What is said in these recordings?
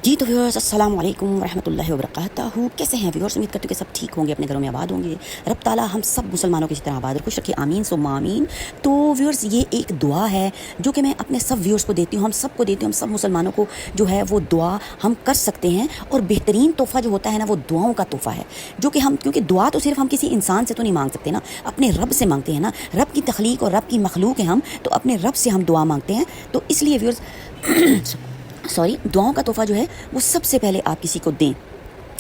जी तो व्यूअर्स अस्सलाम वालेकुम रहमतुल्लाहि व बरकातहू। कैसे हैं व्यूअर्स? उम्मीद करते हो कि सब ठीक होंगे, अपने घरों में आबाद होंगे। रब ताला हम सब मुसलमानों की तरह आबाद और खुश रखे, आमीन सुम्मा आमीन। तो व्यूअर्स ये एक दुआ है जो कि मैं अपने सब व्यूअर्स को देती हूँ, हम सब को देती हूँ, हम सब मुसलमानों को जो है वो दुआ हम कर सकते हैं। और बेहतरीन तोहफ़ा जो होता है ना वो दुआओं का तोहफ़ा है, जो कि हम, क्योंकि दुआ तो सिर्फ हम किसी इंसान से तो नहीं मांग सकते ना, अपने रब से मांगते हैं ना। रब की तख्लीक और रब की मखलूक है हम, तो अपने रब से हम दुआ मांगते हैं। तो इसलिए व्यूअर्स दुआओं का तोहफ़ा जो है वो सबसे पहले आप किसी को दें।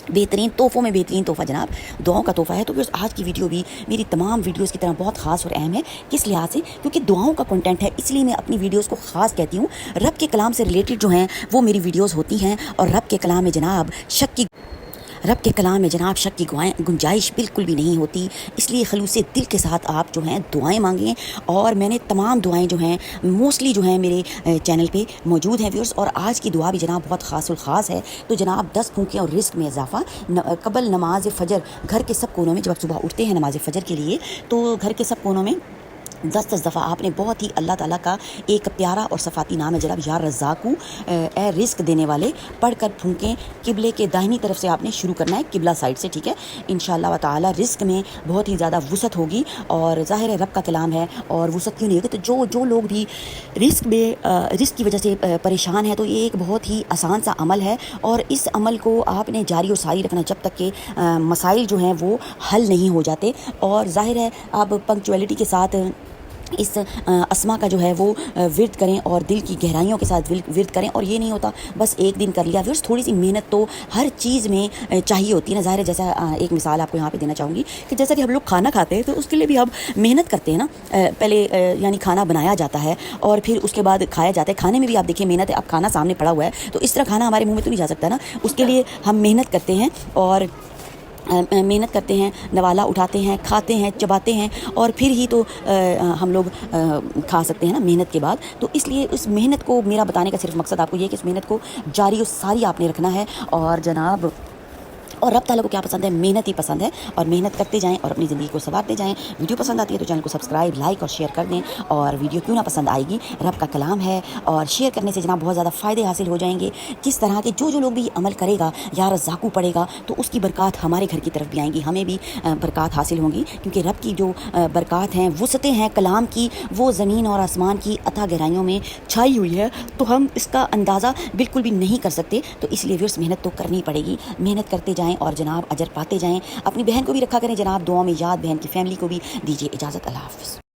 बेहतरीन तोहफ़ों में बेहतरीन तोहफ़ा जनाब दुआओं का तोहफ़ा है। तो फिर आज की वीडियो भी मेरी तमाम वीडियोस की तरह बहुत ख़ास और अहम है। किस लिहाज से? क्योंकि दुआओं का कंटेंट है, इसलिए मैं अपनी वीडियोस को ख़ास कहती हूँ। रब के कलाम से रिलेटेड जो हैं वो मेरी वीडियोस होती हैं। और रब के कलाम में जनाब शक की गुंजाइश बिल्कुल भी नहीं होती। इसलिए खलूस दिल के साथ आप जो हैं दुआएं मांगें। और मैंने तमाम दुआएं जो हैं मोस्टली जो हैं मेरे चैनल पे मौजूद हैं व्यूअर्स। और आज की दुआ भी जनाब बहुत ख़ास है। तो जनाब 10 फूंके और रिस्क में इजाफा कबल नमाज फ़जर। घर के सब कोनों में जब आप सुबह उठते हैं नमाज फ़जर के लिए, तो घर के सब कोनों में 10 दफ़ा आपने बहुत ही अल्लाह ताला का एक प्यारा और सफ़ाती नाम है जनाब, या रज़ाकू ए रिस्क देने वाले, पढ़कर फूंकें। किबले के दाहिनी तरफ से आपने शुरू करना है, किबला साइड से, ठीक है। इंशाअल्लाह व ताला रिस्क में बहुत ही ज़्यादा वुसत होगी। और ज़ाहिर है रब का कलाम है और वुसत क्यों नहीं होगी। तो जो लोग भी रिस्क की वजह से परेशान है, तो ये एक बहुत ही आसान सा अमल है। और इस अमल को आपने जारी और सारी रखना जब तक कि मसाइल जो हैं वो हल नहीं हो जाते। और ज़ाहिर है आप पंक्चुअलिटी के साथ इस अस्मा का जो है वो विर्द करें और दिल की गहराइयों के साथ विर्द करें। और ये नहीं होता बस एक दिन कर लिया। फिर थोड़ी सी मेहनत तो हर चीज़ में चाहिए होती है ना। ज़ाहिर है, जैसा एक मिसाल आपको यहाँ पे देना चाहूँगी कि जैसा कि हम लोग खाना खाते हैं तो उसके लिए भी हम मेहनत करते हैं ना। पहले यानी खाना बनाया जाता है और फिर उसके बाद खाया जाता है। खाने में भी आप देखिए मेहनत है। अब खाना सामने पड़ा हुआ है तो इस तरह खाना हमारे मुँह में तो नहीं जा सकता ना। उसके लिए हम मेहनत करते हैं और नवाला उठाते हैं, खाते हैं, चबाते हैं और फिर ही तो हम लोग खा सकते हैं ना मेहनत के बाद। तो इसलिए उस मेहनत को, मेरा बताने का सिर्फ मकसद आपको ये है कि इस मेहनत को जारी और सारी आपने रखना है। और जनाब और रब ताला को क्या पसंद है? मेहनत ही पसंद है। और मेहनत करते जाएं और अपनी ज़िंदगी को संवारते जाएं। वीडियो पसंद आती है तो चैनल को सब्सक्राइब, लाइक और शेयर कर दें। और वीडियो क्यों ना पसंद आएगी, रब का कलाम है और शेयर करने से जनाब बहुत ज़्यादा फ़ायदे हासिल हो जाएंगे। किस तरह के? जो लोग भी अमल करेगा या रज़ाकू पड़ेगा तो उसकी बरक़ात हमारे घर की तरफ भी आएंगी, हमें भी बरक़ात हासिल होंगी। क्योंकि रब की जो बरक़ात हैं, वुसअतें हैं कलाम की, वो ज़मीन और आसमान की अथाह गहराइयों में छाई हुई है। तो हम इसका अंदाज़ा बिल्कुल भी नहीं कर सकते। तो इसलिए व्यूअर्स मेहनत तो करनी पड़ेगी। मेहनत करते जाएँ और जनाब अजर पाते जाएं। अपनी बहन को भी रखा करें जनाब दुआ में याद, बहन की फैमिली को भी दीजिए इजाज़त। अल्लाह हाफ़िज़।